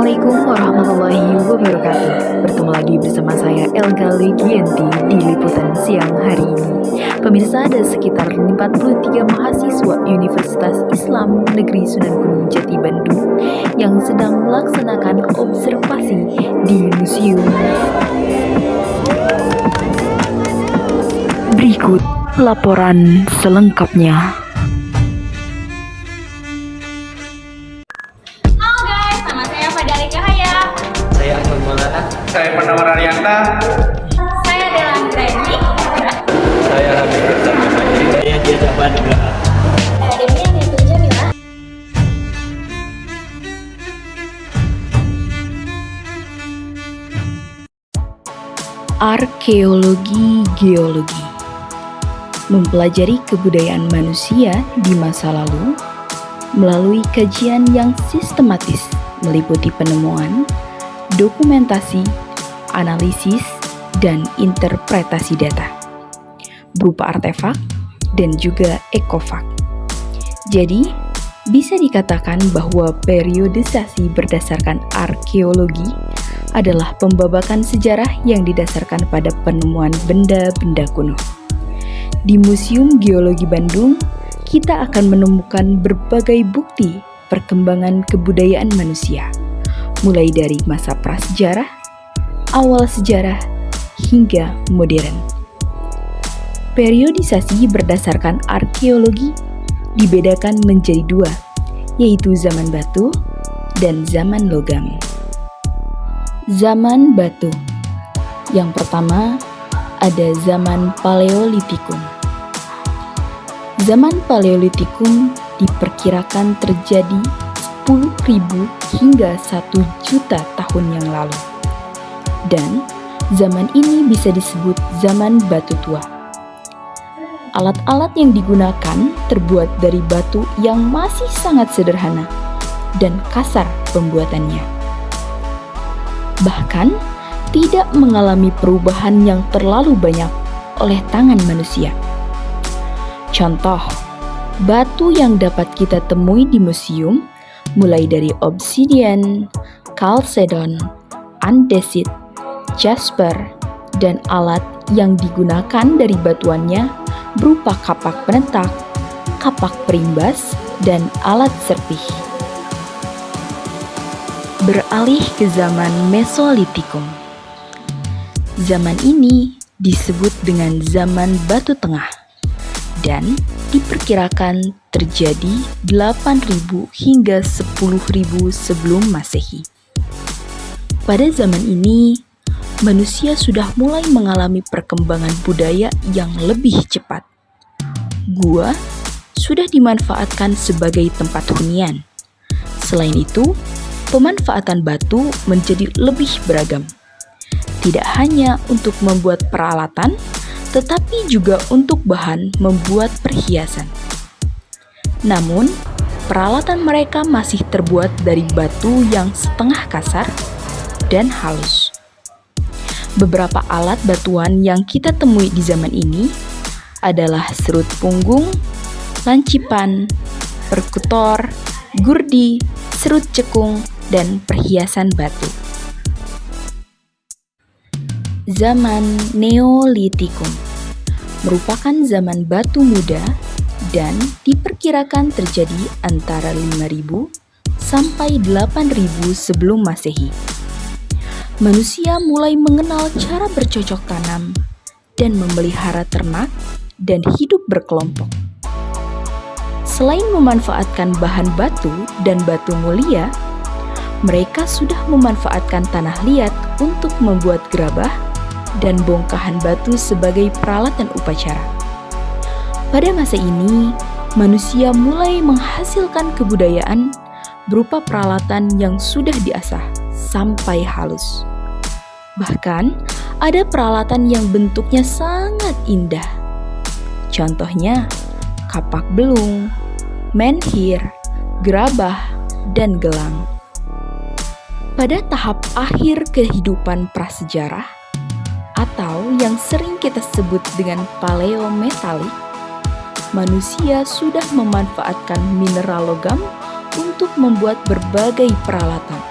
Assalamualaikum warahmatullahi wabarakatuh. Bertemu lagi bersama saya Elga Legianti di Liputan Siang hari ini. Pemirsa, ada sekitar 43 mahasiswa Universitas Islam Negeri Sunan Gunung Jati Bandung yang sedang melaksanakan observasi di museum. Berikut laporan selengkapnya. Saya Ahmad Maulana. Saya Purnawar Arianta. Saya Delang Greni. Saya Habib Irsa Memani. Saya Diajaban Nugraha. Demi yang itu Jamila. Arkeologi geologi mempelajari kebudayaan manusia di masa lalu melalui kajian yang sistematis meliputi penemuan, dokumentasi, analisis, dan interpretasi data berupa artefak dan juga ekofak. Jadi, bisa dikatakan bahwa periodisasi berdasarkan arkeologi adalah pembabakan sejarah yang didasarkan pada penemuan benda-benda kuno. Di Museum Geologi Bandung, kita akan menemukan berbagai bukti perkembangan kebudayaan manusia, mulai dari masa prasejarah, awal sejarah, hingga modern. Periodisasi berdasarkan arkeologi dibedakan menjadi dua, yaitu zaman batu dan zaman logam. Zaman batu. Yang pertama, ada zaman Paleolitikum. Zaman Paleolitikum diperkirakan terjadi 10.000 hingga 1.000.000 tahun yang lalu. Dan zaman ini bisa disebut zaman batu tua. Alat-alat yang digunakan terbuat dari batu yang masih sangat sederhana dan kasar pembuatannya. Bahkan tidak mengalami perubahan yang terlalu banyak oleh tangan manusia. Contoh, batu yang dapat kita temui di museum mulai dari obsidian, chalcedon, andesit, jasper, dan alat yang digunakan dari batuannya berupa kapak penetak, kapak perimbas, dan alat serpih. Beralih ke zaman Mesolitikum. Zaman ini disebut dengan zaman batu tengah dan diperkirakan terjadi 8.000 hingga 10.000 sebelum Masehi. Pada zaman ini, manusia sudah mulai mengalami perkembangan budaya yang lebih cepat. Gua sudah dimanfaatkan sebagai tempat hunian. Selain itu, pemanfaatan batu menjadi lebih beragam. Tidak hanya untuk membuat peralatan, tetapi juga untuk bahan membuat perhiasan. Namun, peralatan mereka masih terbuat dari batu yang setengah kasar dan halus. Beberapa alat batuan yang kita temui di zaman ini adalah serut punggung, lancipan, perkutor, gurdi, serut cekung, dan perhiasan batu. Zaman Neolitikum merupakan zaman batu muda dan diperkirakan terjadi antara 5.000 sampai 8.000 sebelum Masehi. Manusia mulai mengenal cara bercocok tanam dan memelihara ternak dan hidup berkelompok. Selain memanfaatkan bahan batu dan batu mulia, mereka sudah memanfaatkan tanah liat untuk membuat gerabah dan bongkahan batu sebagai peralatan upacara. Pada masa ini, manusia mulai menghasilkan kebudayaan berupa peralatan yang sudah diasah sampai halus. Bahkan, ada peralatan yang bentuknya sangat indah. Contohnya, kapak belung, menhir, gerabah, dan gelang. Pada tahap akhir kehidupan prasejarah, atau yang sering kita sebut dengan paleometalik, manusia sudah memanfaatkan mineral logam untuk membuat berbagai peralatan,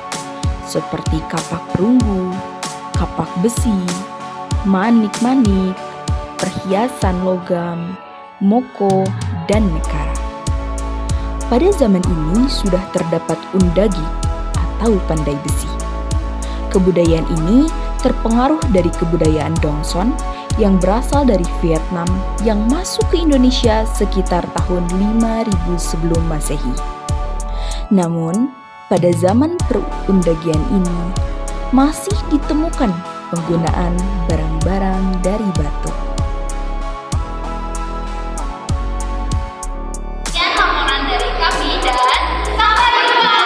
seperti kapak perunggu, kapak besi, manik-manik, perhiasan logam, moko, dan nekara. Pada zaman ini sudah terdapat undagi atau pandai besi. Kebudayaan ini terpengaruh dari kebudayaan Dongson yang berasal dari Vietnam yang masuk ke Indonesia sekitar tahun 5000 sebelum Masehi. Namun, pada zaman perundagian ini masih ditemukan penggunaan barang-barang dari batu. Sekian laporan dari kami dan sampai jumpa.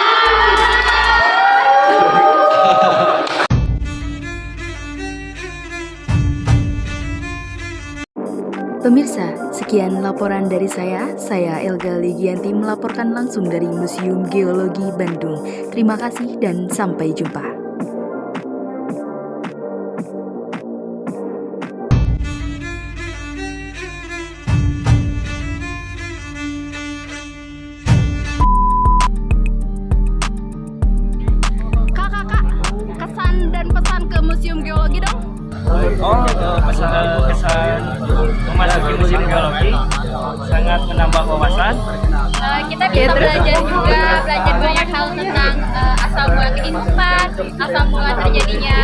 Pemirsa, sekian laporan dari saya. Saya Elga Ligianti melaporkan langsung dari Museum Geologi Bandung. Terima kasih dan sampai jumpa. Kak, kesan dan pesan ke Museum Geologi dong. Kesan memasuki museum geologi sangat menambah wawasan. Kita bisa belajar banyak hal tentang asal mula kehidupan, asal mula terjadinya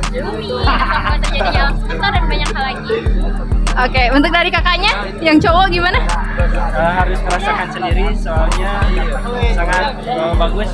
bumi, asal mula terjadinya alam semesta dan banyak hal lagi. Oke, untuk dari kakaknya yang cowok gimana? Harus merasakan sendiri soalnya sangat bagus.